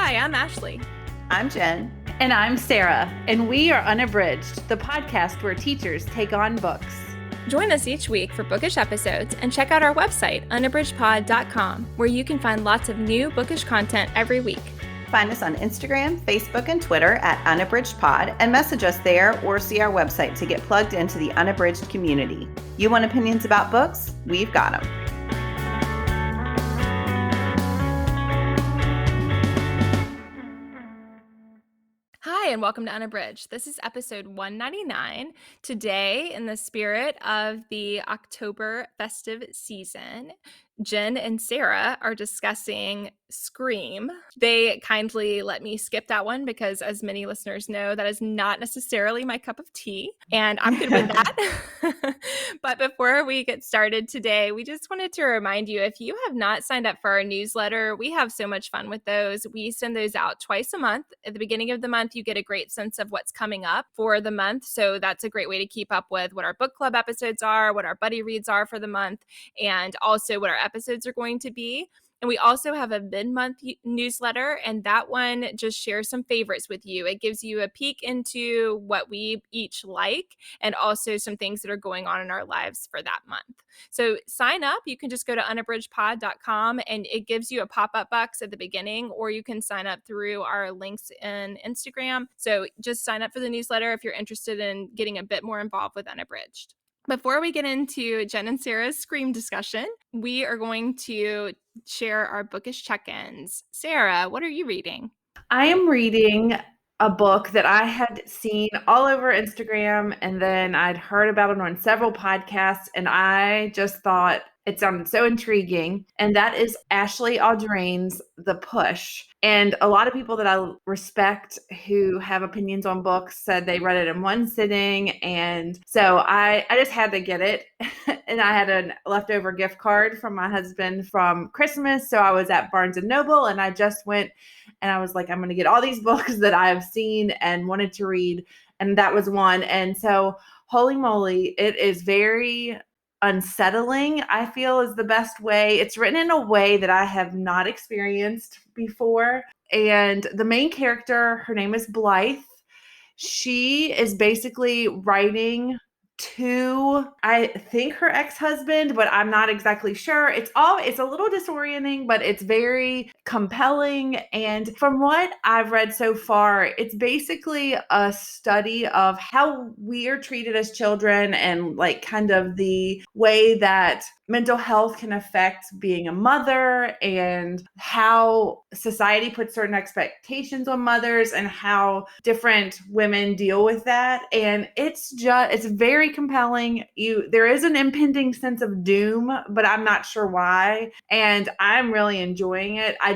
Hi, I'm Ashley. I'm Jen. And I'm Sara, and we are Unabridged, the podcast where teachers take on books. Join us each week for bookish episodes and check out our website, unabridgedpod.com, where you can find lots of new bookish content every week. Find us on Instagram, Facebook, and Twitter at UnabridgedPod and message us there or see our website to get plugged into the Unabridged community. You want opinions about books? We've got them. Hi, and welcome to Unabridged. This is episode 199. Today, in the spirit of the October festive season, Jen and Sara are discussing Scream. They kindly let me skip that one because, as many listeners know, that is not necessarily my cup of tea, and I'm good with that. But before we get started today, we just wanted to remind you, if you have not signed up for our newsletter, we have so much fun with those. We send those out twice a month. At the beginning of the month, you get a great sense of what's coming up for the month. So that's a great way to keep up with what our book club episodes are, what our buddy reads are for the month, and also what our episodes are going to be. And we also have a mid-month newsletter, and that one just shares some favorites with you. It gives you a peek into what we each like and also some things that are going on in our lives for that month. So sign up. You can just go to unabridgedpod.com, and it gives you a pop-up box at the beginning, or you can sign up through our links in Instagram. So just sign up for the newsletter if you're interested in getting a bit more involved with Unabridged. Before we get into Jen and Sara's Scream discussion, we are going to share our bookish check-ins. Sara, what are you reading? I am reading a book that I had seen all over Instagram, and then I'd heard about it on several podcasts, and I just thought it sounded so intriguing. And that is Ashley Audrain's The Push. And a lot of people that I respect who have opinions on books said they read it in one sitting. And so I just had to get it. And I had a leftover gift card from my husband from Christmas. So I was at Barnes & Noble, and I just went and I was like, I'm going to get all these books that I have seen and wanted to read. And that was one. And so, holy moly, it is very unsettling, I feel, is the best way. It's written in a way that I have not experienced before. And the main character, her name is Blythe. She is basically writing to, I think, her ex-husband, but I'm not exactly sure. It's a little disorienting, but it's very compelling. And from what I've read so far, it's basically a study of how we are treated as children and like kind of the way that mental health can affect being a mother and how society puts certain expectations on mothers and how different women deal with that. And it's very compelling. There is an impending sense of doom, but I'm not sure why. And I'm really enjoying it. I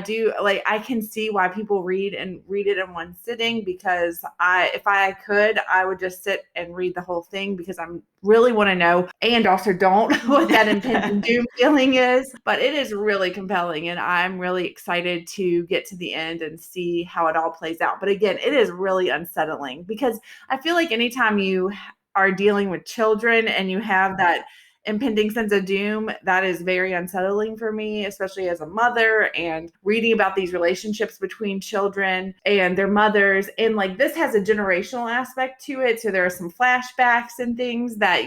can see why people read it in one sitting, because if I could, I would just sit and read the whole thing, because I'm really want to know, and also don't, what that impending doom feeling is. But it is really compelling, and I'm really excited to get to the end and see how it all plays out. But again, it is really unsettling, because I feel like anytime you are dealing with children and you have that impending sense of doom, that is very unsettling for me, especially as a mother, and reading about these relationships between children and their mothers. And like, this has a generational aspect to it. So there are some flashbacks and things that,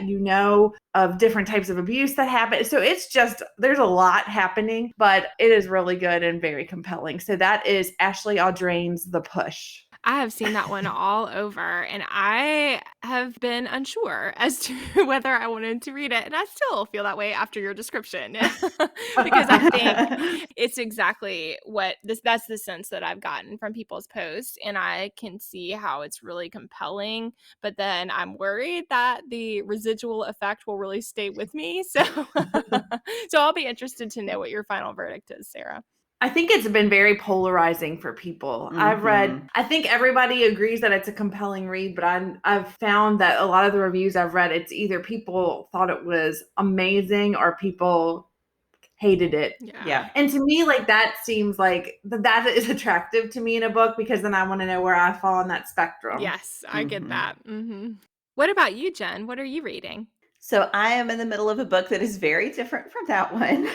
of different types of abuse that happen. So it's just, there's a lot happening, but it is really good and very compelling. So that is Ashley Audrain's The Push. I have seen that one all over, and I have been unsure as to whether I wanted to read it. And I still feel that way after your description, because I think it's exactly that's the sense that I've gotten from people's posts. And I can see how it's really compelling, but then I'm worried that the residual effect will really stay with me. So I'll be interested to know what your final verdict is, Sara. I think it's been very polarizing for people. Mm-hmm. I think everybody agrees that it's a compelling read, but I've found that a lot of the reviews I've read, it's either people thought it was amazing or people hated it. Yeah. And to me, like, that seems like that is attractive to me in a book, because then I want to know where I fall on that spectrum. Yes, I get that. Mm-hmm. What about you, Jen? What are you reading? So I am in the middle of a book that is very different from that one.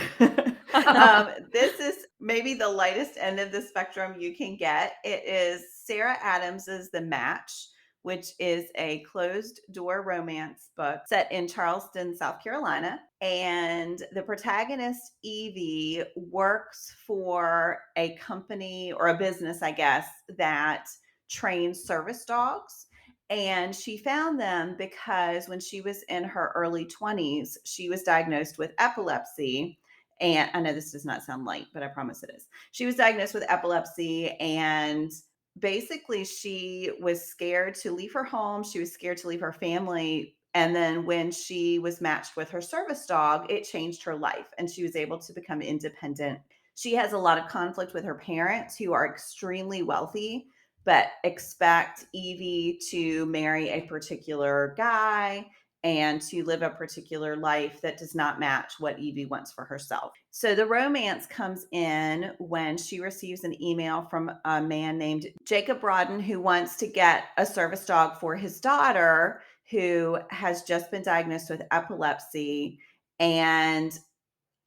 This is maybe the lightest end of the spectrum you can get. It is Sarah Adams's The Match, which is a closed door romance book set in Charleston, South Carolina. And the protagonist, Evie, works for a company or a business, I guess, that trains service dogs. And she found them because when she was in her early 20s, she was diagnosed with epilepsy. And I know this does not sound light, but I promise it is. She was diagnosed with epilepsy, and basically she was scared to leave her home. She was scared to leave her family. And then when she was matched with her service dog, it changed her life and she was able to become independent. She has a lot of conflict with her parents, who are extremely wealthy, but expect Evie to marry a particular guy and to live a particular life that does not match what Evie wants for herself. So the romance comes in when she receives an email from a man named Jacob Broaden, who wants to get a service dog for his daughter, who has just been diagnosed with epilepsy. And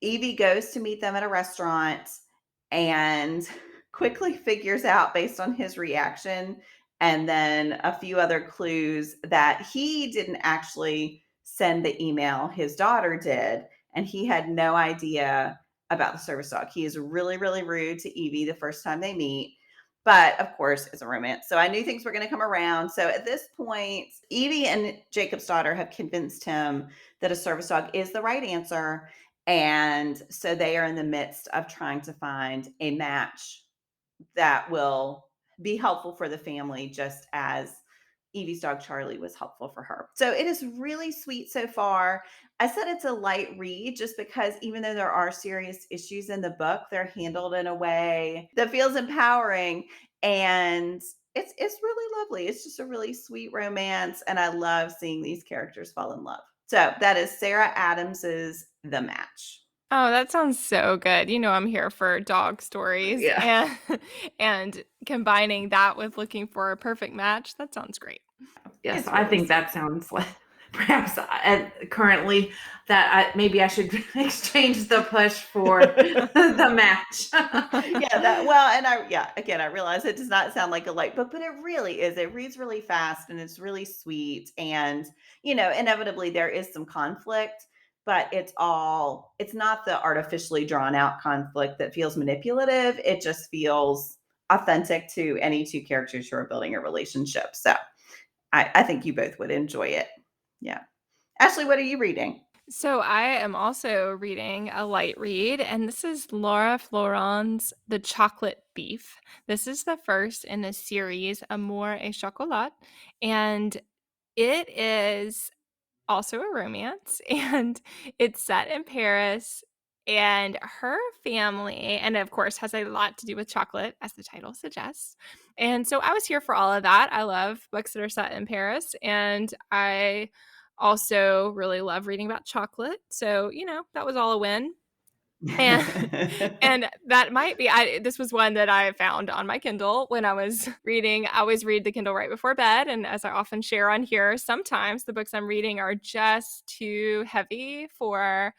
Evie goes to meet them at a restaurant and quickly figures out, based on his reaction and then a few other clues, that he didn't actually send the email. His daughter did. And he had no idea about the service dog. He is really, really rude to Evie the first time they meet. But of course, it's a romance. So I knew things were going to come around. So at this point, Evie and Jacob's daughter have convinced him that a service dog is the right answer. And so they are in the midst of trying to find a match that will be helpful for the family, just as Evie's dog Charlie was helpful for her. So it is really sweet so far. I said it's a light read just because even though there are serious issues in the book, they're handled in a way that feels empowering, and it's really lovely. It's just a really sweet romance, and I love seeing these characters fall in love. So that is Sara Adams's The Match. Oh, that sounds so good. I'm here for dog stories, Yeah. and combining that with looking for a perfect match, that sounds great. Yes, It's I really think sweet. that sounds like perhaps currently that maybe I should exchange the push for the match. Again, I realize it does not sound like a light book, but it really is. It reads really fast and it's really sweet. And, inevitably there is some conflict, but it's not the artificially drawn out conflict that feels manipulative. It just feels authentic to any two characters who are building a relationship. So I think you both would enjoy it. Yeah. Ashley, what are you reading? So I am also reading a light read, and this is Laura Florand's The Chocolate Beef. This is the first in a series, Amour et Chocolat, and it is also a romance, and it's set in Paris, and her family, and of course has a lot to do with chocolate, as the title suggests. And so I was here for all of that. I love books that are set in Paris, and I also really love reading about chocolate. So, that was all a win. And and that might be this was one that I found on my Kindle when I was reading. I always read the Kindle right before bed, and as I often share on here, sometimes the books I'm reading are just too heavy for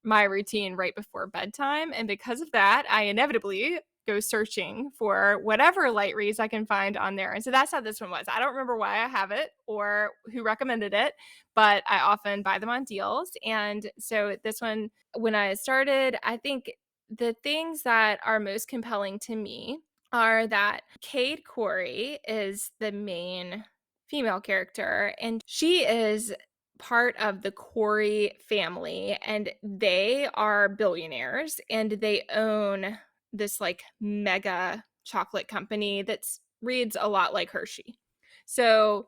my routine right before bedtime, and because of that, I inevitably go searching for whatever light reads I can find on there. And so that's how this one was. I don't remember why I have it or who recommended it, but I often buy them on deals. And so this one, when I started, I think the things that are most compelling to me are that Cade Corey is the main female character, and she is part of the Corey family, and they are billionaires, and they own this like mega chocolate company that reads a lot like Hershey. So,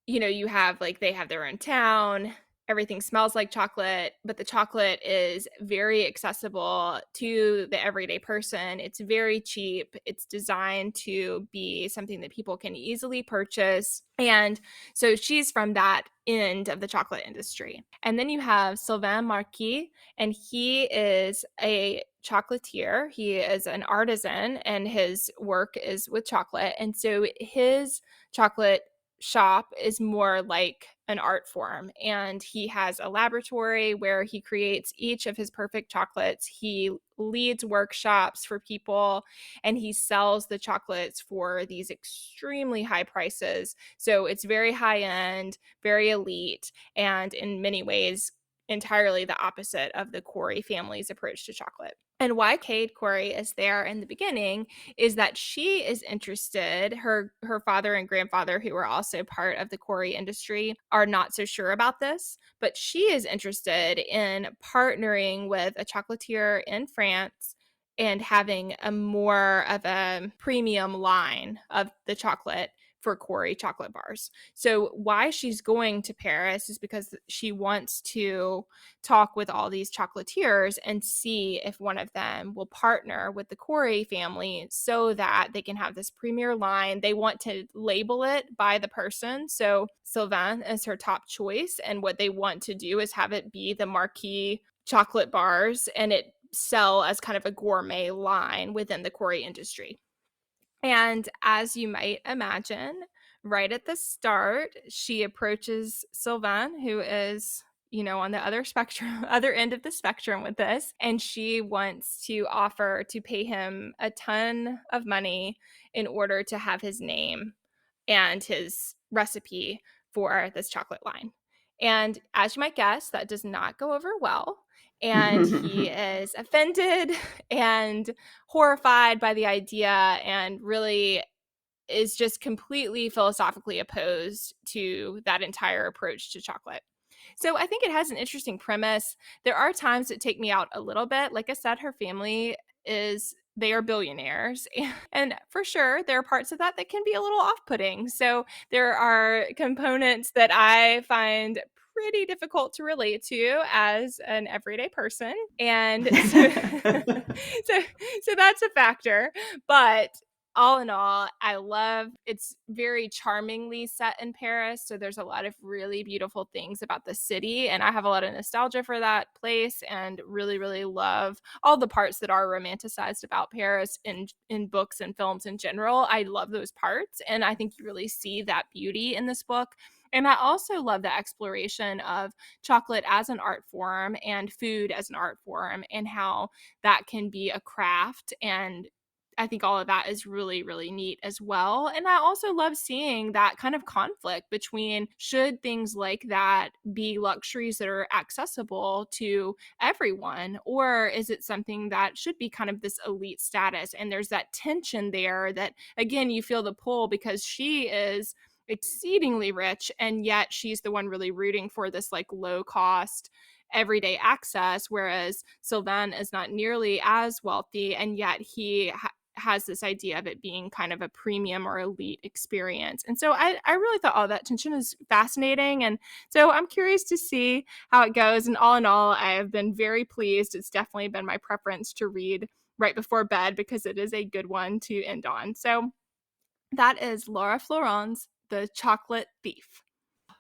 you have like they have their own town, everything smells like chocolate, but the chocolate is very accessible to the everyday person. It's very cheap. It's designed to be something that people can easily purchase. And so she's from that end of the chocolate industry. And then you have Sylvain Marquis, and he is a chocolatier. He is an artisan, and his work is with chocolate. And so his chocolate shop is more like an art form, and he has a laboratory where he creates each of his perfect chocolates. He leads workshops for people, and he sells the chocolates for these extremely high prices. So it's very high end, very elite, and in many ways entirely the opposite of the Corey family's approach to chocolate. And why Cade Corey is there in the beginning is that she is interested. Her father and grandfather, who are also part of the Corey industry, are not so sure about this, but she is interested in partnering with a chocolatier in France and having a more of a premium line of the chocolate for Corey chocolate bars. So why she's going to Paris is because she wants to talk with all these chocolatiers and see if one of them will partner with the Corey family so that they can have this premier line. They want to label it by the person. So Sylvain is her top choice. And what they want to do is have it be the marquee chocolate bars and it sell as kind of a gourmet line within the Corey industry. And as you might imagine, right at the start, she approaches Sylvain, who is, on the other end of the spectrum with this. And she wants to offer to pay him a ton of money in order to have his name and his recipe for this chocolate line. And as you might guess, that does not go over well. And he is offended and horrified by the idea and really is just completely philosophically opposed to that entire approach to chocolate. So I think it has an interesting premise. There are times that take me out a little bit. Like I said, her family they are billionaires. And for sure, there are parts of that can be a little off-putting. So there are components that I find pretty difficult to relate to as an everyday person. And so, so that's a factor. But all in all, I love it's very charmingly set in Paris. So there's a lot of really beautiful things about the city. And I have a lot of nostalgia for that place and really, really love all the parts that are romanticized about Paris in books and films in general. I love those parts. And I think you really see that beauty in this book. And I also love the exploration of chocolate as an art form and food as an art form and how that can be a craft. And I think all of that is really, really neat as well. And I also love seeing that kind of conflict between should things like that be luxuries that are accessible to everyone, or is it something that should be kind of this elite status? And there's that tension there that, again, you feel the pull because she is exceedingly rich and yet she's the one really rooting for this like low cost everyday access, whereas Sylvain is not nearly as wealthy and yet he has this idea of it being kind of a premium or elite experience. And so I really thought all that tension is fascinating. And so I'm curious to see how it goes. And all in all, I have been very pleased. It's definitely been my preference to read right before bed because it is a good one to end on. So that is Laura Florand's The Chocolate Thief.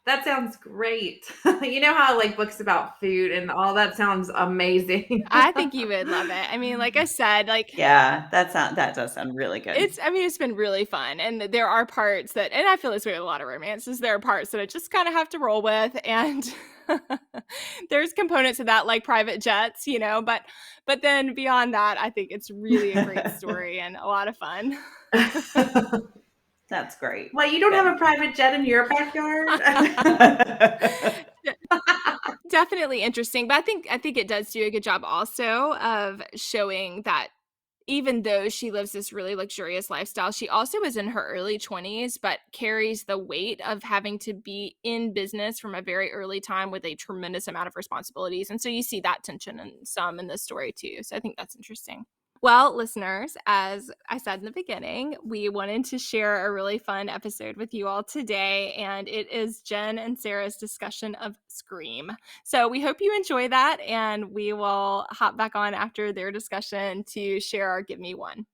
That sounds great. You know how I like books about food and all that sounds amazing. I think you would love it. I mean, like I said, yeah, that does sound really good. It's been really fun. And there are parts that, and I feel this way with a lot of romances, there are parts that I just kind of have to roll with. And there's components of that like private jets, but then beyond that, I think it's really a great story and a lot of fun. That's great. Well, you don't have a private jet in your backyard? Definitely interesting. But I think it does do a good job also of showing that even though she lives this really luxurious lifestyle, she also is in her early 20s, but carries the weight of having to be in business from a very early time with a tremendous amount of responsibilities. And so you see that tension in this story too. So I think that's interesting. Well, listeners, as I said in the beginning, we wanted to share a really fun episode with you all today, and it is Jen and Sarah's discussion of Scream. So we hope you enjoy that, and we will hop back on after their discussion to share our Give Me One.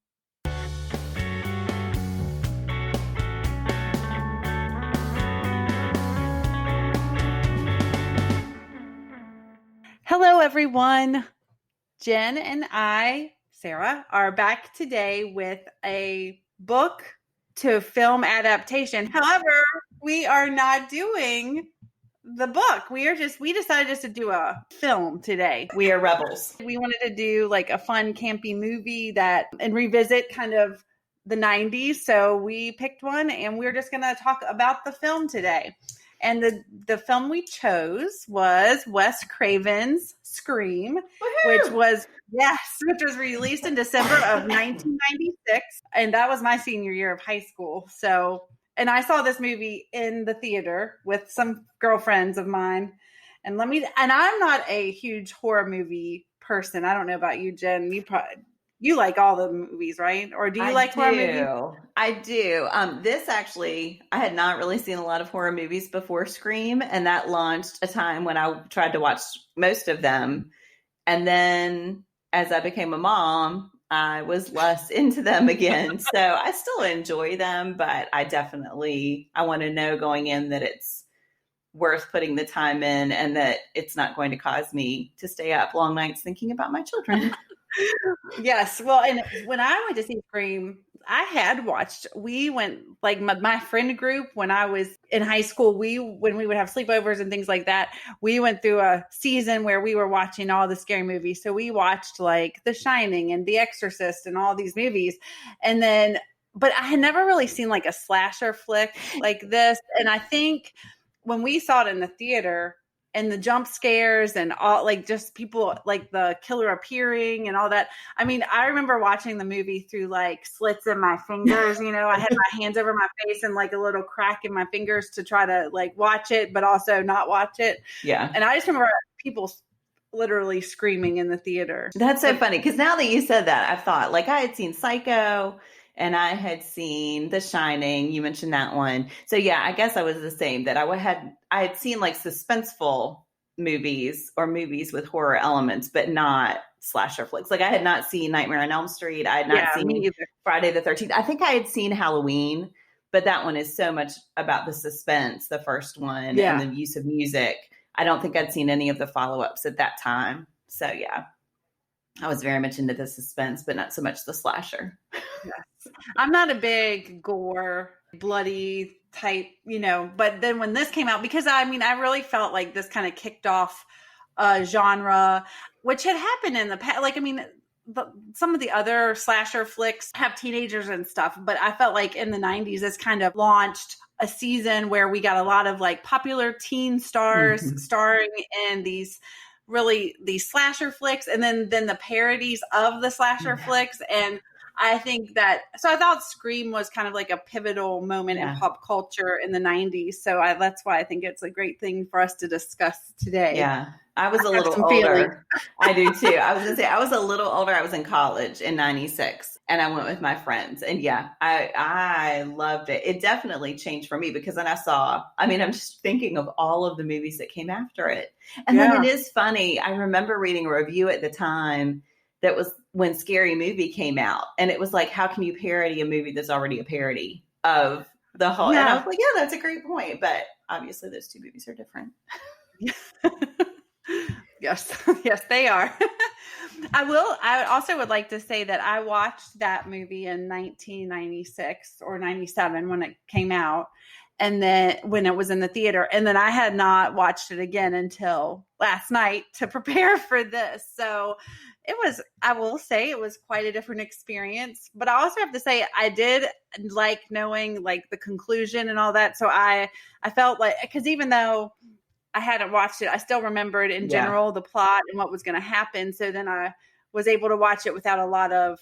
Hello, everyone. Jen and I, Sara, are back today with a book to film adaptation. However, we are not doing the book. We decided just to do a film today. We are rebels. We wanted to do like a fun campy movie and revisit kind of the 90s. So we picked one and we're just going to talk about the film today. And the film we chose was Wes Craven's Scream, which was released in December of 1996. And that was my senior year of high school. So, and I saw this movie in the theater with some girlfriends of mine. And I'm not a huge horror movie person. I don't know about you, Jen. You like all the movies, right? Or do you like horror movies? I do. This actually, I had not really seen a lot of horror movies before Scream, and that launched a time when I tried to watch most of them. And then as I became a mom, I was less into them again. So I still enjoy them, but I want to know going in that it's worth putting the time in and that it's not going to cause me to stay up long nights thinking about my children. Yes. Well, and when I went to see Scream, we went like my friend group when I was in high school, when we would have sleepovers and things like that, we went through a season where we were watching all the scary movies. So we watched like The Shining and The Exorcist and all these movies. But I had never really seen like a slasher flick like this. And I think when we saw it in the theater, and the jump scares and all, like just people like the killer appearing and all that. I mean, I remember watching the movie through like slits in my fingers, I had my hands over my face and like a little crack in my fingers to try to like watch it, but also not watch it. Yeah. And I just remember people literally screaming in the theater. That's so funny. Cause now that you said that, I thought like I had seen Psycho and I had seen The Shining. You mentioned that one. So yeah, I guess I was the same, that I had seen like suspenseful movies or movies with horror elements, but not slasher flicks. Like I had not seen Nightmare on Elm Street. I had not seen Friday the 13th. I think I had seen Halloween, but that one is so much about the suspense, the first one, and the use of music. I don't think I'd seen any of the follow-ups at that time. So yeah, I was very much into the suspense, but not so much the slasher. Yes. I'm not a big gore, bloody type, but then when this came out, because I really felt like this kind of kicked off a genre, which had happened in the past. Like, some of the other slasher flicks have teenagers and stuff, but I felt like in the 90s, this kind of launched a season where we got a lot of like popular teen stars starring in these slasher flicks, and then the parodies of the slasher flicks. And I think so I thought Scream was kind of like a pivotal moment in pop culture in the 90s. So that's why I think it's a great thing for us to discuss today. Yeah. I was a little older. I do too. I was going to say, I was a little older. I was in college in 96 and I went with my friends, and I loved it. It definitely changed for me because then I'm just thinking of all of the movies that came after it. And then it is funny. I remember reading a review at the time that was when Scary Movie came out, and it was like, how can you parody a movie that's already a parody of the whole? And I was like, yeah, that's a great point. But obviously those two movies are different. Yes, they are. I also would like to say that I watched that movie in 1996 or 97 when it came out, and then when it was in the theater, and then I had not watched it again until last night to prepare for this. So I will say it was quite a different experience, but I also have to say I did like knowing like the conclusion and all that. So I felt like, because even though I hadn't watched it, I still remembered in general the plot and what was going to happen. So then I was able to watch it without a lot of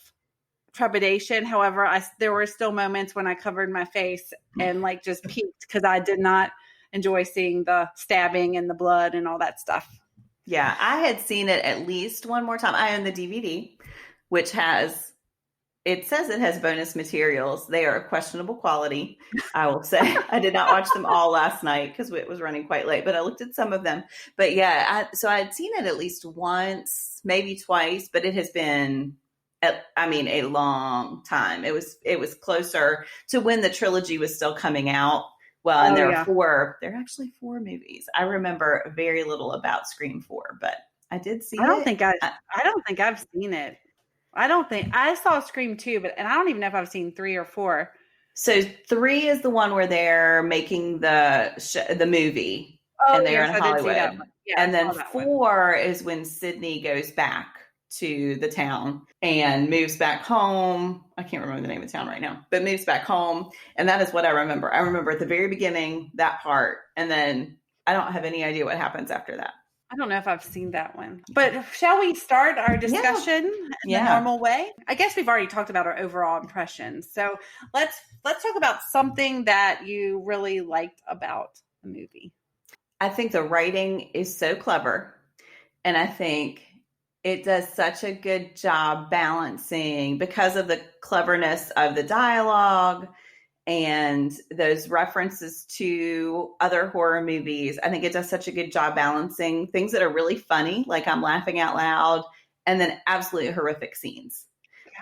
trepidation. However, there were still moments when I covered my face and like just peeked because I did not enjoy seeing the stabbing and the blood and all that stuff. Yeah, I had seen it at least one more time. I own the DVD, which it says it has bonus materials. They are of questionable quality, I will say. I did not watch them all last night because it was running quite late, but I looked at some of them. But yeah, so I had seen it at least once, maybe twice, but it has been, a long time. It was closer to when the trilogy was still coming out. Well, and there are actually 4 movies. I remember very little about Scream 4, but I did see it. I don't think I've seen it. I don't think I saw Scream 2, and I don't even know if I've seen 3 or 4. So 3 is the one where they're making the movie, Oh, and they're yes, in I did see that Hollywood. one. Yeah, And I then saw that one. 4 is when Sydney goes back to the town and moves back home. I can't remember the name of the town right now, but moves back home. And that is what I remember. I remember at the very beginning, that part. And then I don't have any idea what happens after that. I don't know if I've seen that one. But shall we start our discussion in the normal way? I guess we've already talked about our overall impressions. So let's talk about something that you really liked about the movie. I think the writing is so clever. And I think it does such a good job balancing, because of the cleverness of the dialogue and those references to other horror movies. I think it does such a good job balancing things that are really funny, like I'm laughing out loud, and then absolutely horrific scenes.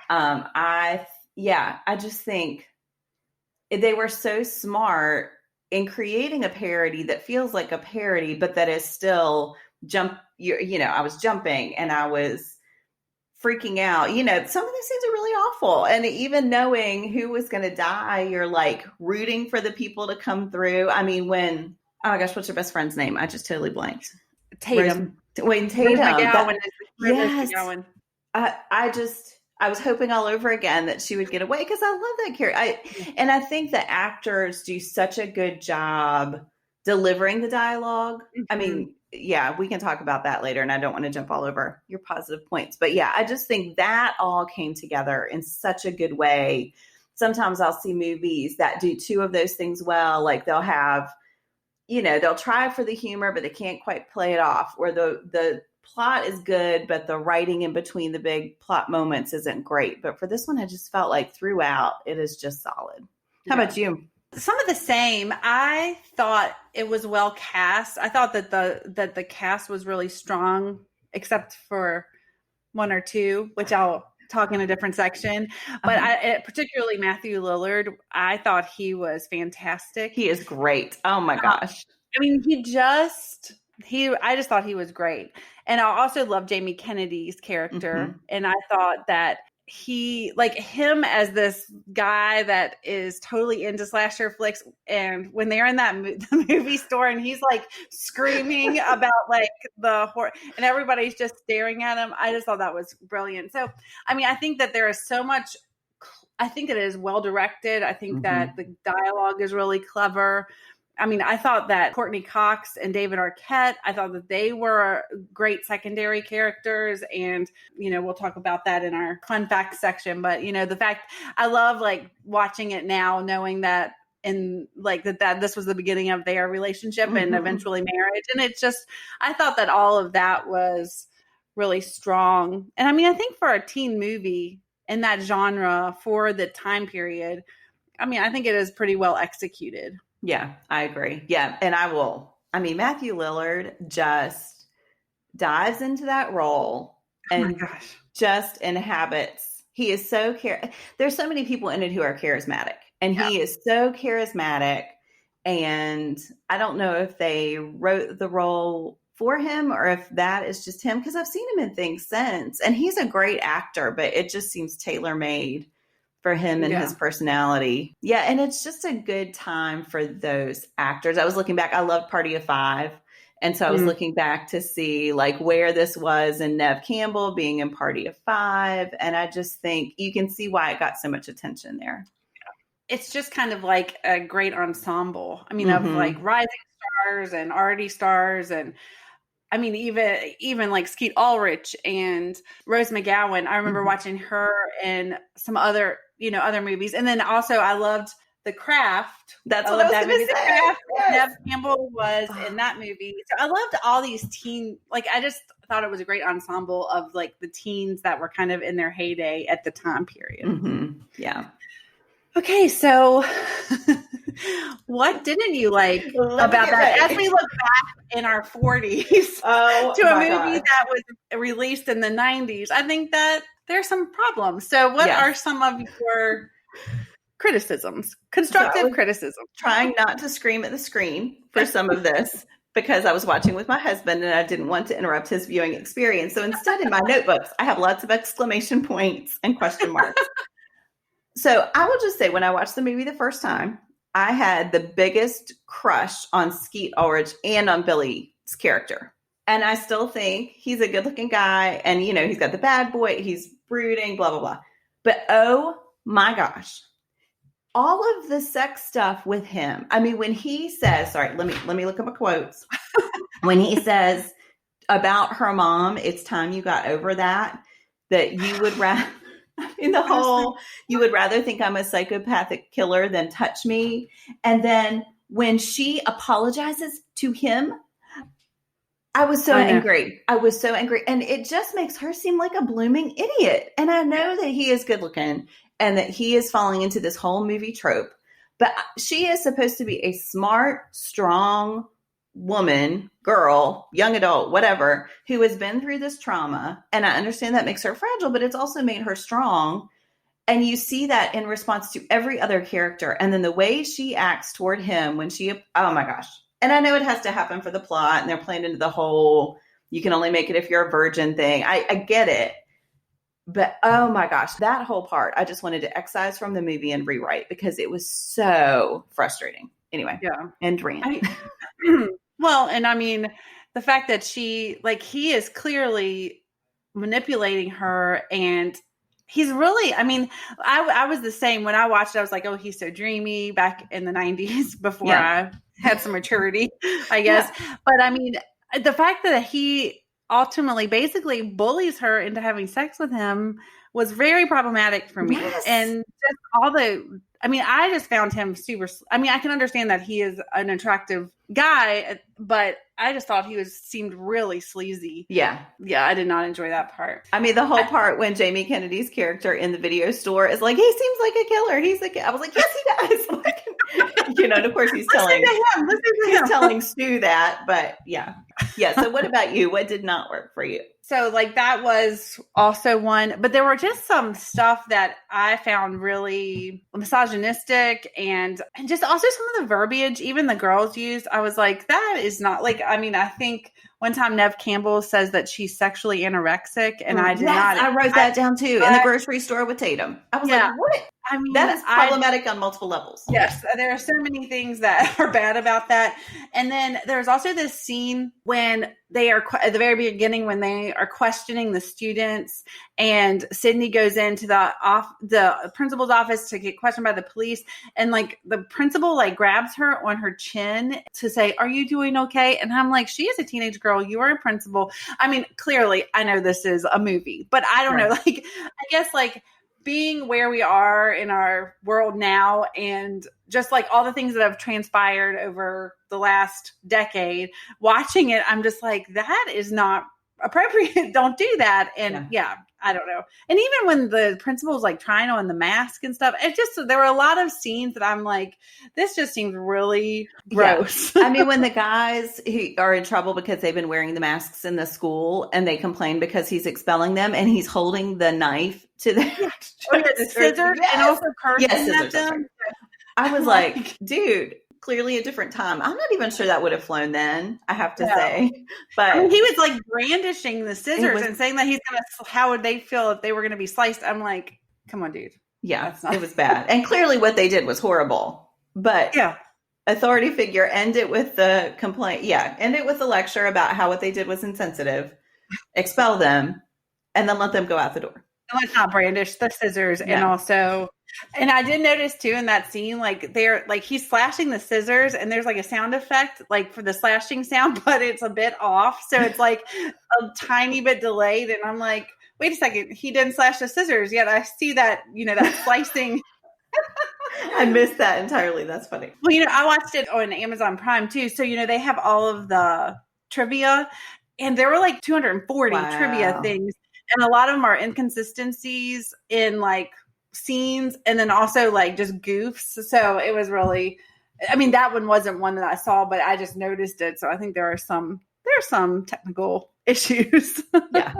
I just think they were so smart in creating a parody that feels like a parody, but that is still I was jumping and I was freaking out. Some of these scenes are really awful. And even knowing who was going to die, you're like rooting for the people to come through. I mean, oh my gosh, what's your best friend's name? I just totally blanked. Tatum. Tatum. Yes. I was hoping all over again that she would get away, because I love that character. And I think the actors do such a good job delivering the dialogue. Mm-hmm. I mean, yeah, we can talk about that later, and I don't want to jump all over your positive points. But yeah, I just think that all came together in such a good way. Sometimes I'll see movies that do 2 of those things well. Like they'll have, they'll try for the humor, but they can't quite play it off. Or the plot is good, but the writing in between the big plot moments isn't great. But for this one, I just felt like throughout it is just solid. How about you? Some of the same. I thought it was well cast. I thought that the cast was really strong, except for 1 or 2, which I'll talk in a different section. But particularly Matthew Lillard, I thought he was fantastic. He is great. Oh my gosh. I mean, I just thought he was great. And I also love Jamie Kennedy's character. Mm-hmm. And I thought that he, like him as this guy that is totally into slasher flicks, and when they're in the movie store and he's like screaming about like the horror and everybody's just staring at him, I just thought that was brilliant. So, I mean, I think that there is so much, I think it is well directed. I think that the dialogue is really clever. I mean, I thought that Courtney Cox and David Arquette, I thought that they were great secondary characters. And, we'll talk about that in our fun facts section. But, the fact I love like watching it now, knowing that that this was the beginning of their relationship and eventually marriage. And it's just, I thought that all of that was really strong. And I mean, I think for a teen movie in that genre for the time period, I mean, I think it is pretty well executed. Yeah, I agree. Yeah. And Matthew Lillard just dives into that role and just inhabits. He is so there's so many people in it who are charismatic, and he is so charismatic. And I don't know if they wrote the role for him or if that is just him, because I've seen him in things since, and he's a great actor, but it just seems tailor-made for him and his personality. Yeah. And it's just a good time for those actors. I was looking back. I loved Party of 5. And so I was looking back to see like where this was in Neve Campbell being in Party of 5. And I just think you can see why it got so much attention there. It's just kind of like a great ensemble. I mean, of like rising stars and already stars, and I mean, even like Skeet Ulrich and Rose McGowan. I remember watching her in some other movies. And then also I loved The Craft. That's what I was going to say. The Craft. Yes. Neve Campbell was in that movie. So I loved all these I just thought it was a great ensemble of like the teens that were kind of in their heyday at the time period. Mm-hmm. Yeah. Okay, so what didn't you like about that? As we look back in our 40s to a movie that was released in the 90s, I think that there's some problems. So what are some of your criticisms, constructive criticism? Trying not to scream at the screen for some of this, because I was watching with my husband and I didn't want to interrupt his viewing experience. So instead in my notebooks, I have lots of exclamation points and question marks. So I will just say, when I watched the movie the first time, I had the biggest crush on Skeet Ulrich and on Billy's character. And I still think he's a good looking guy. And, he's got the bad boy. He's brooding, blah, blah, blah. But oh my gosh, all of the sex stuff with him. I mean, when he says, sorry, let me look up my quotes. When he says about her mom, it's time you got over that you would rather, you would rather think I'm a psychopathic killer than touch me. And then when she apologizes to him, I was so angry. I was so angry. And it just makes her seem like a blooming idiot. And I know that he is good looking and that he is falling into this whole movie trope. But she is supposed to be a smart, strong woman, girl, young adult, whatever, who has been through this trauma. And I understand that makes her fragile, but it's also made her strong. And you see that in response to every other character. And then the way she acts toward him when oh my gosh. And I know it has to happen for the plot, and they're playing into the whole, you can only make it if you're a virgin thing. I get it. But oh my gosh, that whole part, I just wanted to excise from the movie and rewrite because it was so frustrating. Anyway, yeah. And rant. Well, and I mean, the fact that he is clearly manipulating her, and he's really, I mean, I was the same when I watched it. I was like, oh, he's so dreamy back in the 90s before I had some maturity, I guess. Yeah. But I mean, the fact that he ultimately basically bullies her into having sex with him was very problematic for me. Yes. And just I just found him super, I can understand that he is an attractive guy, but I just thought he seemed really sleazy. Yeah. Yeah, I did not enjoy that part. I mean, the whole part when Jamie Kennedy's character in the video store is like, he seems like a killer. I was like, yes, he does. And of course he's telling Stu that, but yeah. Yeah. So what about you? What did not work for you? So that was also one, but there were just some stuff that I found really misogynistic and just also some of the verbiage, even the girls used. I was like, that is not I think one time Nev Campbell says that she's sexually anorexic, and I did not. I wrote that down too in the grocery store with Tatum. I was like, what? That is problematic on multiple levels. Yes, there are so many things that are bad about that. And then there's also this scene when they are at the very beginning when they are questioning the students, and Sydney goes into the principal's office to get questioned by the police, and the principal grabs her on her chin to say, "Are you doing okay?" And I'm like, she is a teenage girl. You are a principal. I mean, clearly, I know this is a movie, but I don't know. I guess being where we are in our world now, and just all the things that have transpired over the last decade, watching it, I'm just like, that is not appropriate. Don't do that. And yeah, I don't know. And even when the principal was trying on the mask and stuff, there were a lot of scenes that I'm like, this just seems really gross. Yeah. I mean, when the guys who are in trouble because they've been wearing the masks in the school, and they complain because he's expelling them, and he's holding the knife to the scissors, and also cursing at them. I was like, dude, clearly a different time. I'm not even sure that would have flown then, I have to say. But he was brandishing the scissors and saying that he's going to, how would they feel if they were going to be sliced? I'm like, come on, dude. Yeah, it was bad. And clearly what they did was horrible. But authority figure, end it with the complaint. Yeah, end it with the lecture about how what they did was insensitive. Expel them, and then let them go out the door. And let's not brandish the scissors. Yeah. And also, and I did notice too in that scene, they're he's slashing the scissors, and there's a sound effect for the slashing sound, but it's a bit off. So it's a tiny bit delayed. And I'm like, wait a second, he didn't slash the scissors yet. I see that, that slicing. I missed that entirely. That's funny. Well, I watched it on Amazon Prime too. So, they have all of the trivia, and there were 240 trivia things. And a lot of them are inconsistencies in scenes, and then also just goofs. So it was really, that one wasn't one that I saw, but I just noticed it. So I think there are some technical issues. Yeah.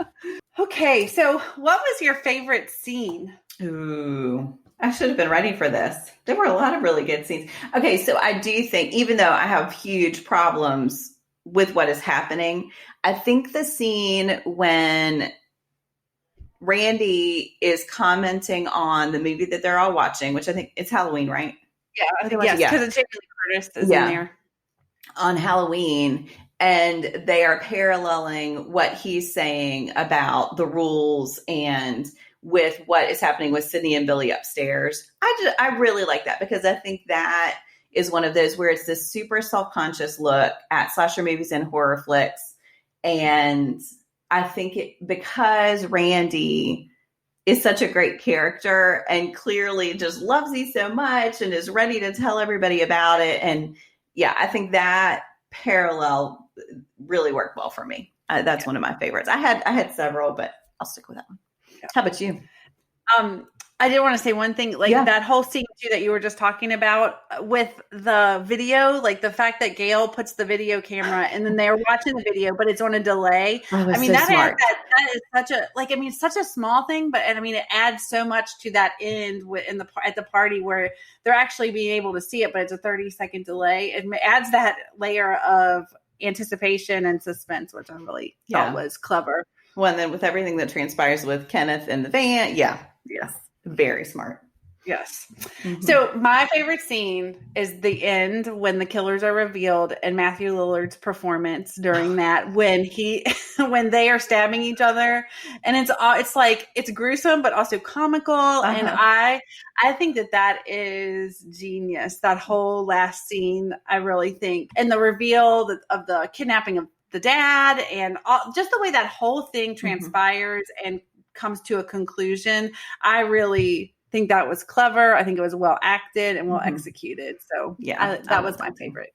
Okay. So what was your favorite scene? Ooh, I should have been ready for this. There were a lot of really good scenes. Okay. So I do think, even though I have huge problems with what is happening, I think the scene when Randy is commenting on the movie that they're all watching, which I think it's Halloween, right? Yeah, I think Yes, yes, because yeah. Jamie Lee Curtis is in there. On Halloween, and they are paralleling what he's saying about the rules and with what is happening with Sydney and Billy upstairs. I really like that because I think that is one of those where it's this super self-conscious look at slasher movies and horror flicks. And I think it, because Randy is such a great character and clearly just loves these so much and is ready to tell everybody about it. And yeah, I think that parallel really worked well for me. That's one of my favorites. I had several, but I'll stick with that one. Yeah. How about you? I did want to say one thing, like that whole scene too that you were just talking about with the video, like the fact that Gail puts the video camera and then they're watching the video, but it's on a delay. I mean, so smart. That is such a, like, I mean, it's such a small thing, but, and I mean, it adds so much to that end at the party where they're actually being able to see it, but it's a 30-second delay. It adds that layer of anticipation and suspense, which I really thought was clever. Well, and then with everything that transpires with Kenneth in the van. Yes. Very smart. Yes. Mm-hmm. So my favorite scene is the end when the killers are revealed and Matthew Lillard's performance during that when they are stabbing each other, and it's like it's gruesome but also comical, and I think that is genius. That whole last scene, I really think, and the reveal of the kidnapping of the dad and just the way that whole thing transpires and comes to a conclusion. I really think that was clever. I think it was well acted and well executed. So that was my favorite.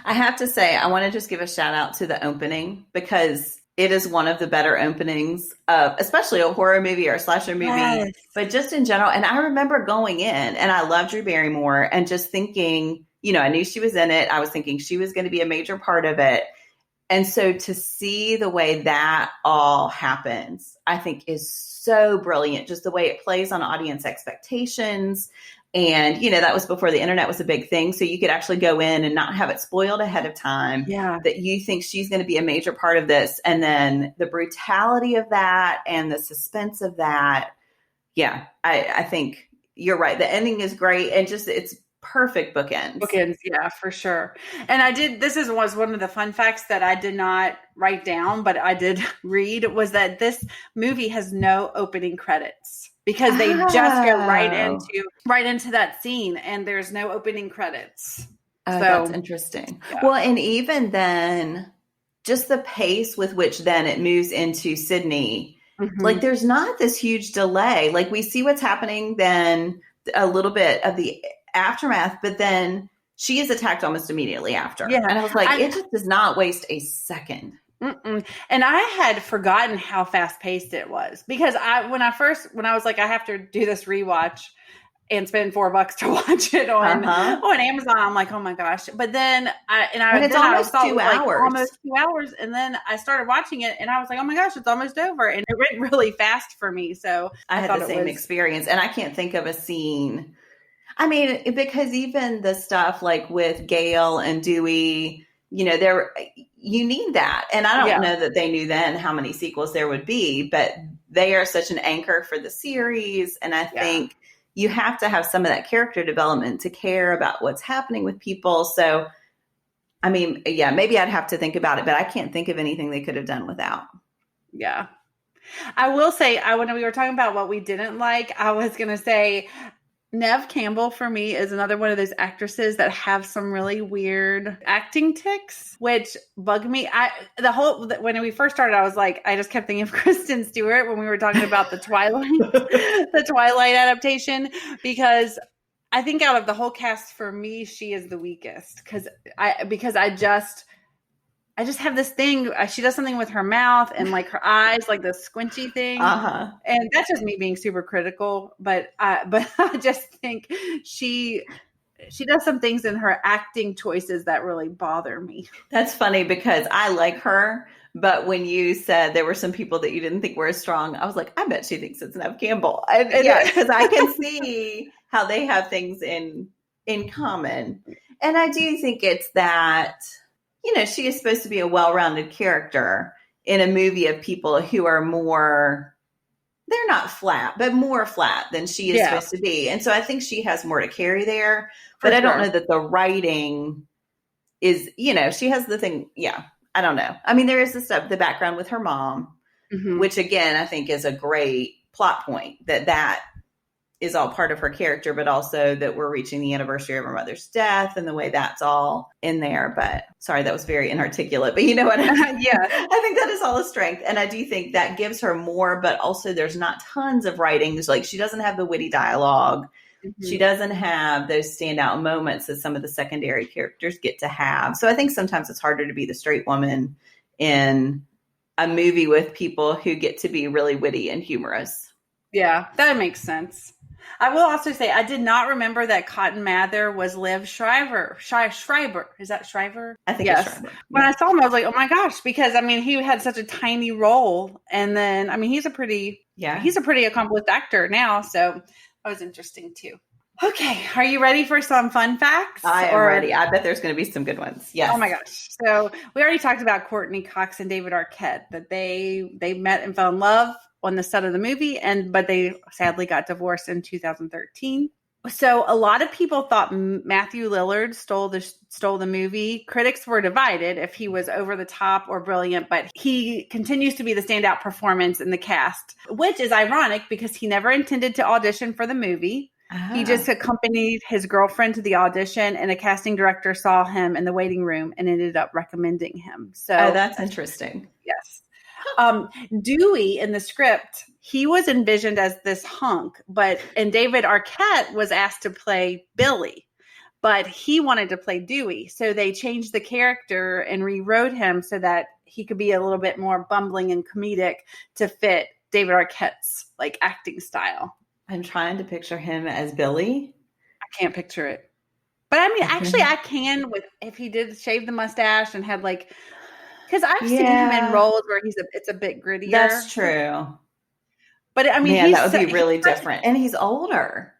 I have to say, I want to just give a shout out to the opening because it is one of the better openings of especially a horror movie or a slasher movie, but just in general. And I remember going in and I love Drew Barrymore and just thinking, I knew she was in it. I was thinking she was going to be a major part of it. And so to see the way that all happens, I think is so brilliant. Just the way it plays on audience expectations. And, that was before the internet was a big thing. So you could actually go in and not have it spoiled ahead of time. Yeah. That you think she's going to be a major part of this. And then the brutality of that and the suspense of that. Yeah, I think you're right. The ending is great. And just it's perfect bookends. Yeah, for sure. And this was one of the fun facts that I did not write down, but I did read, was that this movie has no opening credits because they just go right into that scene and there's no opening credits. So that's interesting. Yeah. Well, and even then, just the pace with which then it moves into Sydney, like there's not this huge delay. Like we see what's happening then a little bit of the aftermath, but then she is attacked almost immediately after. Yeah. And I was like, it just does not waste a second. And I had forgotten how fast paced it was because when I was like, I have to do this rewatch and spend $4 to watch it on Amazon. I'm like, oh my gosh. But then it's almost 2 hours. Almost 2 hours. And then I started watching it and I was like, oh my gosh, it's almost over. And it went really fast for me. So I had the same experience. And I can't think of a scene. I mean, because even the stuff like with Gail and Dewey, you need that. And I don't know that they knew then how many sequels there would be, but they are such an anchor for the series. And I think you have to have some of that character development to care about what's happening with people. So, I mean, maybe I'd have to think about it, but I can't think of anything they could have done without. Yeah. I will say, when we were talking about what we didn't like, I was going to say, Neve Campbell for me is another one of those actresses that have some really weird acting tics, which bug me. When we first started, I was like, I just kept thinking of Kristen Stewart when we were talking about the Twilight adaptation, because I think out of the whole cast for me, she is the weakest because I just have this thing. She does something with her mouth and like her eyes, like the squinchy thing. And that's just me being super critical. But I just think she does some things in her acting choices that really bother me. That's funny because I like her. But when you said there were some people that you didn't think were as strong, I was like, I bet she thinks it's Neve Campbell. Because I can see how they have things in common. And I do think it's that, she is supposed to be a well-rounded character in a movie of people who are more, they're not flat, but more flat than she is Yeah. supposed to be. And so I think she has more to carry there, For but I don't sure. know that the writing is, she has the thing. Yeah. I don't know. I mean, there is the background with her mom, which again, I think is a great plot point that is all part of her character, but also that we're reaching the anniversary of her mother's death and the way that's all in there. But sorry, that was very inarticulate, but you know what? Yeah. I think that is all a strength. And I do think that gives her more, but also there's not tons of writing. There's like, she doesn't have the witty dialogue. She doesn't have those standout moments that some of the secondary characters get to have. So I think sometimes it's harder to be the straight woman in a movie with people who get to be really witty and humorous. Yeah, that makes sense. I will also say I did not remember that Cotton Mather was Liv Schreiber. Schreiber. Is that Schreiber? I think yes. it's Schreiber. When I saw him, I was like, oh my gosh, because I mean, he had such a tiny role. And then, I mean, he's a pretty accomplished actor now. So that was interesting too. Okay. Are you ready for some fun facts? I am ready. I bet there's going to be some good ones. Yes. Oh my gosh. So we already talked about Courtney Cox and David Arquette, that they met and fell in love on the set of the movie, but they sadly got divorced in 2013. So a lot of people thought Matthew Lillard stole the movie. Critics were divided if he was over the top or brilliant, but he continues to be the standout performance in the cast, which is ironic because he never intended to audition for the movie. He just accompanied his girlfriend to the audition, and a casting director saw him in the waiting room and ended up recommending him. So that's interesting. Yes. Dewey in the script, he was envisioned as this hunk, and David Arquette was asked to play Billy, but he wanted to play Dewey. So they changed the character and rewrote him so that he could be a little bit more bumbling and comedic to fit David Arquette's like acting style. I'm trying to picture him as Billy. I can't picture it. But I mean, actually I can if he did shave the mustache and had like, because I've seen him in roles where it's a bit grittier. That's true. But I mean, that would be really different. And he's older.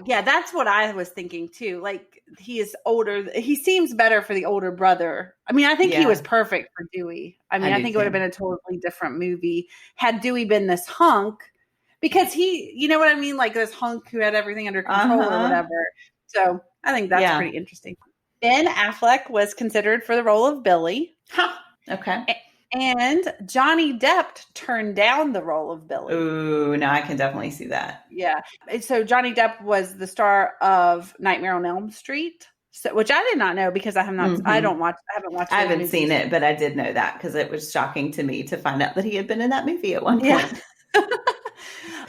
Yeah, that's what I was thinking too. Like, he is older. He seems better for the older brother. I mean, I think he was perfect for Dewey. I mean, I think it would have been a totally different movie had Dewey been this hunk, because he, you know what I mean? Like this hunk who had everything under control or whatever. So I think that's pretty interesting. Ben Affleck was considered for the role of Billy. Huh. Okay. And Johnny Depp turned down the role of Billy. Ooh, no, I can definitely see that. Yeah. So Johnny Depp was the star of Nightmare on Elm Street, which I did not know because I have not. I haven't watched. I haven't seen it, but I did know that because it was shocking to me to find out that he had been in that movie at one point. Yeah.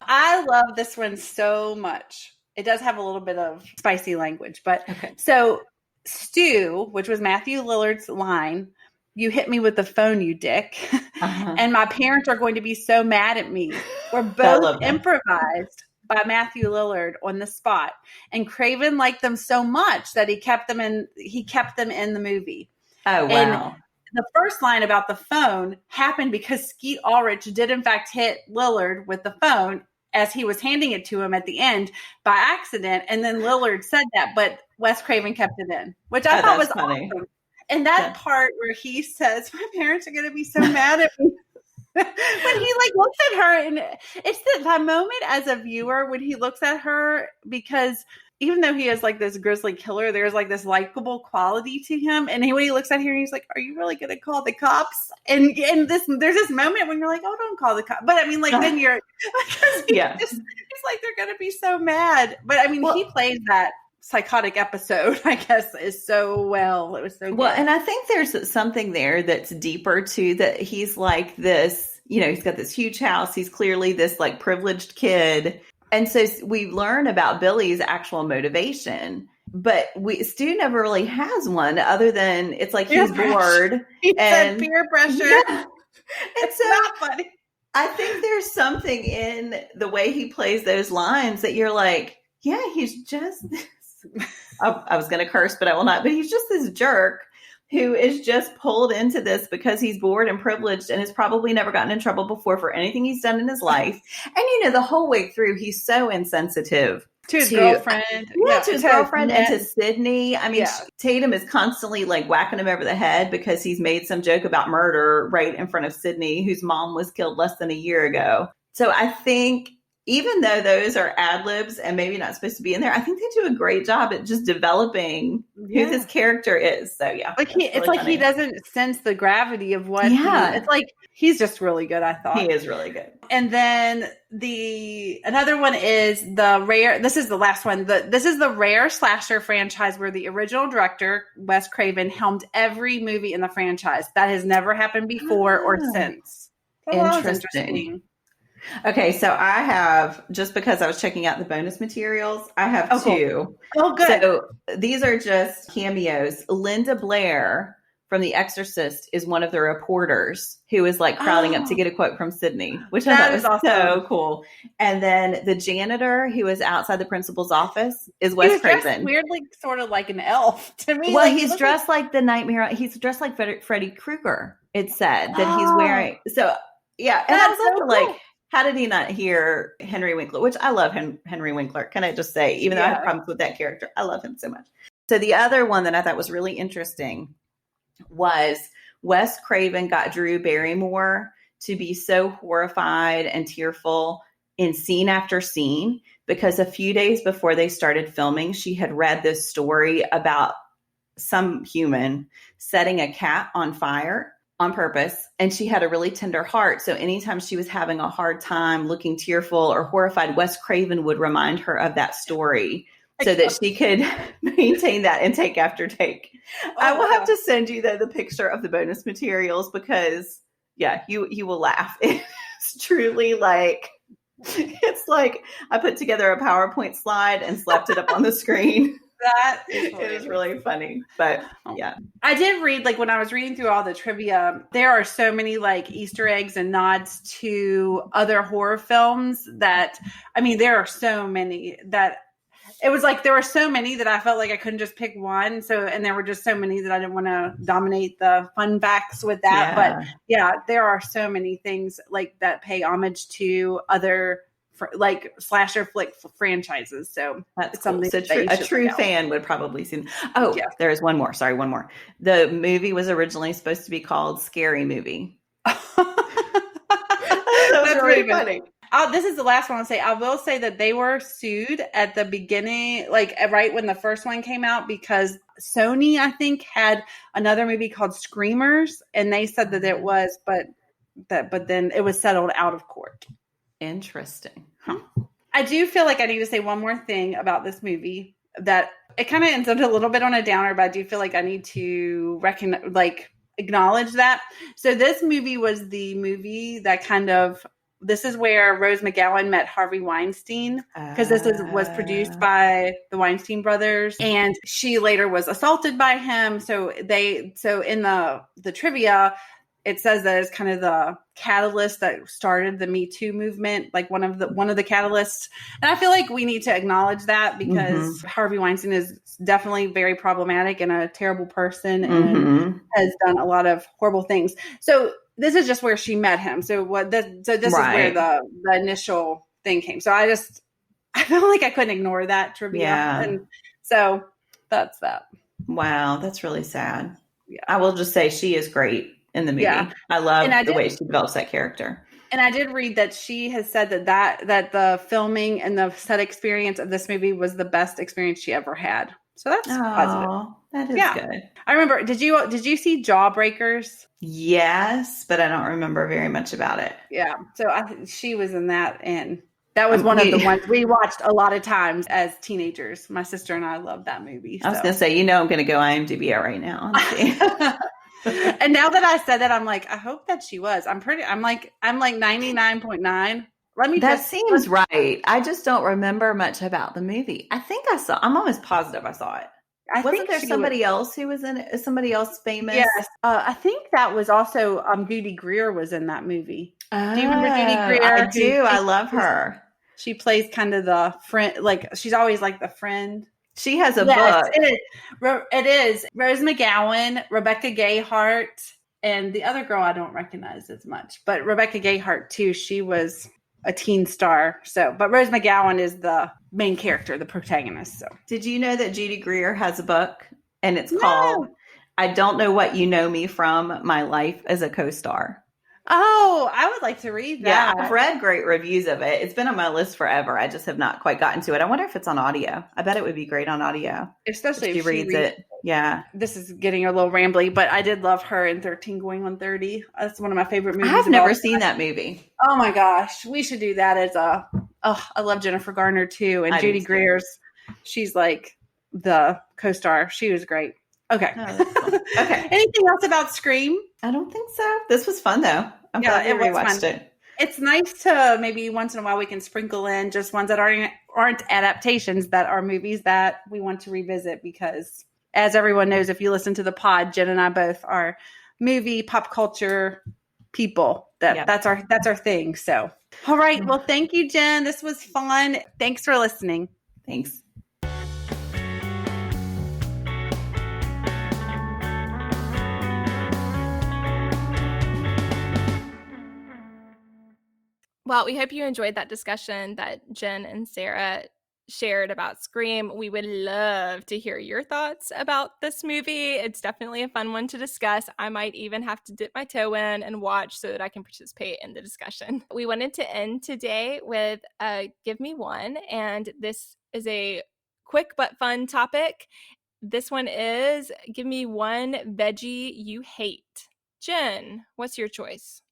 I love this one so much. It does have a little bit of spicy language, but so Stu, which was Matthew Lillard's line, "You hit me with the phone, you dick." And my parents are going to be so mad at me. Were both improvised by Matthew Lillard on the spot. And Craven liked them so much that he kept them in the movie. Oh, wow. And the first line about the phone happened because Skeet Ulrich did in fact hit Lillard with the phone as he was handing it to him at the end by accident. And then Lillard said that, but Wes Craven kept it in, which I thought was funny. Awesome. And that part where he says, "My parents are going to be so mad at me." When he like looks at her, and it's that moment as a viewer when he looks at her, because even though he is like this grisly killer, there's like this likable quality to him. And when he looks at her, he's like, "Are you really going to call the cops?" And there's this moment when you're like, "Oh, don't call the cops." But I mean, like then you're, because it's like they're going to be so mad. But I mean, he plays that psychotic episode, I guess, is so well. It was so good. Well, and I think there's something there that's deeper too, that he's like this, he's got this huge house. He's clearly this like privileged kid. And so we learn about Billy's actual motivation, but Stu never really has one other than it's like he's bored. He said peer pressure. Yeah. It's so not funny. I think there's something in the way he plays those lines that you're like, yeah, he's just I was going to curse, but I will not. But he's just this jerk who is just pulled into this because he's bored and privileged and has probably never gotten in trouble before for anything he's done in his life. And, the whole way through, he's so insensitive to his girlfriend. To his girlfriend and to Sydney. I mean, Tatum is constantly like whacking him over the head because he's made some joke about murder right in front of Sydney, whose mom was killed less than a year ago. So I think even though those are ad libs and maybe not supposed to be in there, I think they do a great job at just developing who this character is. So yeah, like it's like he doesn't sense the gravity of what. It's like he's just really good. I thought he is really good. And then another one is the rare. This is the last one. This is the rare slasher franchise where the original director Wes Craven helmed every movie in the franchise. That has never happened before or since. Interesting. Okay, so I have, just because I was checking out the bonus materials, I have two. Oh, good. So these are just cameos. Linda Blair from The Exorcist is one of the reporters who is like crowding up to get a quote from Sydney, which I thought was awesome. So cool. And then the janitor who is outside the principal's office is Wes Craven. Weirdly, sort of like an elf to me. Well, he's dressed like the Nightmare. He's dressed like Freddy Krueger. It said that he's wearing. So yeah, and that's so cool. Like, how did he not hear Henry Winkler? Which I love Henry Winkler. Can I just say, even though I have problems with that character, I love him so much. So the other one that I thought was really interesting was Wes Craven got Drew Barrymore to be so horrified and tearful in scene after scene because a few days before they started filming, she had read this story about some human setting a cat on fire on purpose. And she had a really tender heart. So anytime she was having a hard time, looking tearful or horrified, Wes Craven would remind her of that story so that she could maintain that and take after take. I will have to send you the picture of the bonus materials because you will laugh. It's truly like, it's like I put together a PowerPoint slide and slapped it up on the screen. That is really funny, but yeah. I did read, like when I was reading through all the trivia, there are so many like Easter eggs and nods to other horror films that, I mean, there are so many that it was like, there were so many that I felt like I couldn't just pick one. So, and there were just so many that I didn't want to dominate the fun facts with that. Yeah. But yeah, there are so many things like that pay homage to other like slasher flick franchises. So that's something cool. So a true fan would probably see. Oh, yeah. There is one more. Sorry, one more. The movie was originally supposed to be called Scary Movie. That was really funny. This is the last one I'll say. I will say that they were sued at the beginning, like right when the first one came out, because Sony, I think, had another movie called Screamers, and they said that it was, but then it was settled out of court. Interesting. Huh. I do feel like I need to say one more thing about this movie that it kind of ends up a little bit on a downer, but I do feel like I need to acknowledge that. So this movie was the movie that this is where Rose McGowan met Harvey Weinstein, because this was produced by the Weinstein brothers, and she later was assaulted by him. So in the trivia, it says that it's kind of the catalyst that started the Me Too movement, like one of the catalysts. And I feel like we need to acknowledge that because Harvey Weinstein is definitely very problematic and a terrible person and has done a lot of horrible things. So this is just where she met him. So this is where the initial thing came. So I feel like I couldn't ignore that trivia. Yeah. And so that's that. Wow. That's really sad. Yeah. I will just say she is great in the movie. Yeah. I love the way she develops that character. And I did read that she has said that the filming and the set experience of this movie was the best experience she ever had. So that's positive. That is good. I remember. Did you see Jawbreakers? Yes, but I don't remember very much about it. Yeah. So she was in that, and that was one of the ones we watched a lot of times as teenagers. My sister and I loved that movie. I was going to say, I'm going to go IMDb it right now. And now that I said that, I'm like, I hope that she was. I'm like 99.9. That seems right. I just don't remember much about the movie. I'm almost positive I saw it. Wasn't there somebody else who was in it? Is somebody else famous? Yes. I think that was also Judy Greer was in that movie. Do you remember Judy Greer? I do. I love her. She plays kind of the friend, like she's always like the friend. She has a book. It is Rose McGowan, Rebecca Gayheart, and the other girl I don't recognize as much. But Rebecca Gayheart too. She was a teen star. But Rose McGowan is the main character, the protagonist. So, did you know that Judy Greer has a book and it's called "I Don't Know What You Know Me From: My Life as a Co-Star"? Oh, I would like to read Yeah, that. I've read great reviews of it. It's been on my list forever. I just have not quite gotten to it. I wonder if it's on audio. I bet it would be great on audio. Especially If she reads it. Yeah. This is getting a little rambly, but I did love her in 13 Going on 30. That's one of my favorite movies. I've never seen that movie. Oh my gosh. We should do that as I love Jennifer Garner too. And Judy Greer's, she's like the co-star. She was great. Okay. Oh, cool. Okay. Anything else about Scream? I don't think so. This was fun though. I'm glad we rewatched it. It's nice to maybe once in a while we can sprinkle in just ones that aren't adaptations, that are movies that we want to revisit, because as everyone knows, if you listen to the pod, Jen and I both are movie pop culture people. That's our thing. So, all right. Well, thank you, Jen. This was fun. Thanks for listening. Thanks. Well, we hope you enjoyed that discussion that Jen and Sara shared about Scream. We would love to hear your thoughts about this movie. It's definitely a fun one to discuss. I might even have to dip my toe in and watch so that I can participate in the discussion. We wanted to end today with Give Me One, and this is a quick but fun topic. This one is give me one veggie you hate. Jen, what's your choice?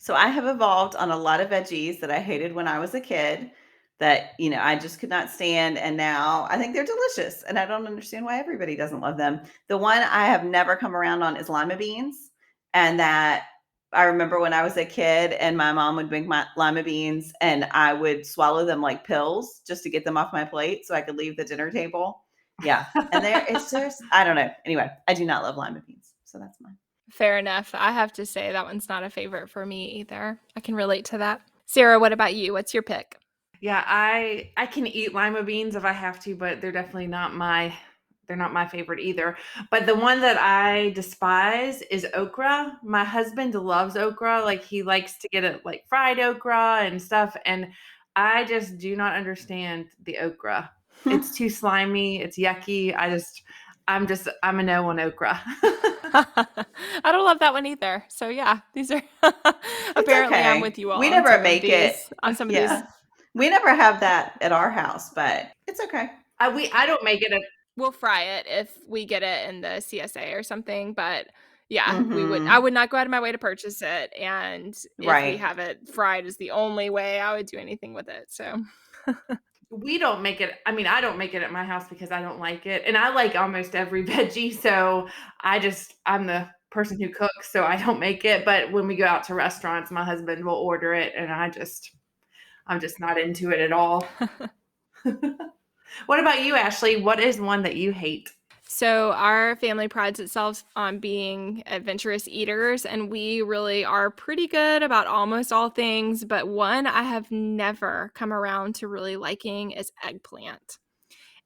So I have evolved on a lot of veggies that I hated when I was a kid that, I just could not stand. And now I think they're delicious. And I don't understand why everybody doesn't love them. The one I have never come around on is lima beans. And that I remember when I was a kid and my mom would make my lima beans and I would swallow them like pills just to get them off my plate so I could leave the dinner table. Yeah. And it's just, I don't know. Anyway, I do not love lima beans. So that's mine. Fair enough. I have to say that one's not a favorite for me either. I can relate to that. Sara, what about you? What's your pick? Yeah, I can eat lima beans if I have to, but they're definitely not my favorite either. But the one that I despise is okra. My husband loves okra. Like, he likes to get it like fried okra and stuff. And I just do not understand the okra. It's too slimy. It's yucky. I'm a no on okra. I don't love that one either. So yeah, these are apparently okay. I'm with you all. We never make it on some of these. We never have that at our house, but it's okay. I don't make it. We'll fry it if we get it in the CSA or something, but yeah, I would not go out of my way to purchase it. And if we have it fried is the only way I would do anything with it. So we don't make it. I mean, I don't make it at my house because I don't like it. And I like almost every veggie. So I'm the person who cooks, so I don't make it. But when we go out to restaurants, my husband will order it. And I'm just not into it at all. What about you, Ashley? What is one that you hate? So our family prides itself on being adventurous eaters, and we really are pretty good about almost all things. But one I have never come around to really liking is eggplant.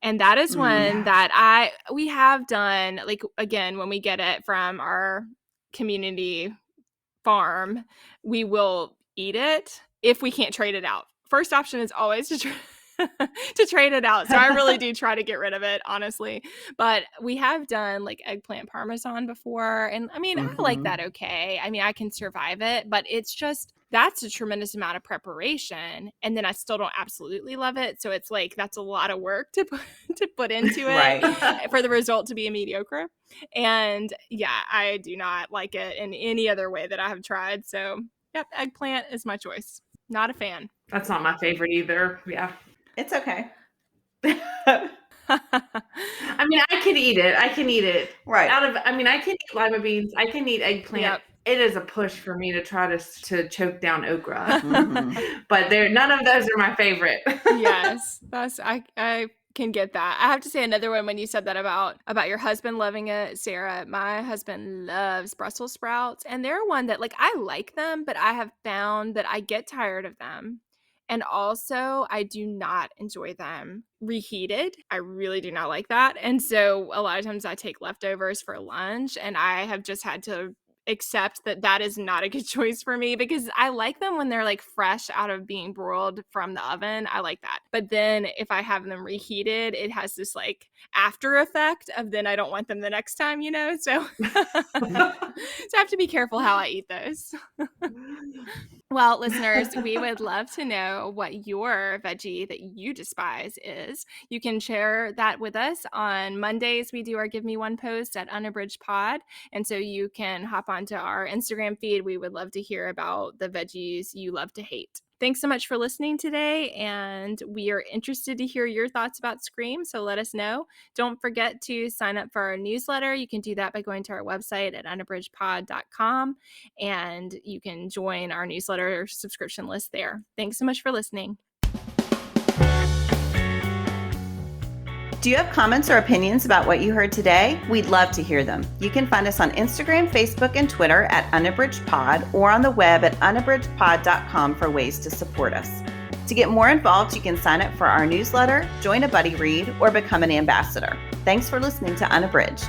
And that is one that we have done, like, again, when we get it from our community farm, we will eat it if we can't trade it out. First option is always to trade it out. So I really do try to get rid of it, honestly. But we have done like eggplant parmesan before. And I mean, I like that okay. I mean, I can survive it, but it's just, that's a tremendous amount of preparation. And then I still don't absolutely love it. So it's like, that's a lot of work to put into it for the result to be a mediocre. And yeah, I do not like it in any other way that I have tried. So yep, eggplant is my choice. Not a fan. That's not my favorite either. Yeah. It's okay. I mean, I can eat it. Right. I can eat lima beans. I can eat eggplant. Yep. It is a push for me to try to choke down okra. But none of those are my favorite. Yes. I can get that. I have to say another one when you said that about your husband loving it, Sara. My husband loves Brussels sprouts, and they're one that, like, I like them, but I have found that I get tired of them. And also, I do not enjoy them reheated. I really do not like that. And so a lot of times I take leftovers for lunch, and I have just had to accept that that is not a good choice for me, because I like them when they're like fresh out of being broiled from the oven. I like that. But then if I have them reheated, it has this like after effect of then I don't want them the next time, you know? So, so I have to be careful how I eat those. Well, listeners, we would love to know what your veggie that you despise is. You can share that with us. On Mondays, we do our Give Me One post at Unabridged Pod. And so you can hop onto our Instagram feed. We would love to hear about the veggies you love to hate. Thanks so much for listening today, and we are interested to hear your thoughts about Scream, so let us know. Don't forget to sign up for our newsletter. You can do that by going to our website at unabridgedpod.com, and you can join our newsletter subscription list there. Thanks so much for listening. Do you have comments or opinions about what you heard today? We'd love to hear them. You can find us on Instagram, Facebook, and Twitter at Unabridged Pod, or on the web at unabridgedpod.com for ways to support us. To get more involved, you can sign up for our newsletter, join a buddy read, or become an ambassador. Thanks for listening to Unabridged.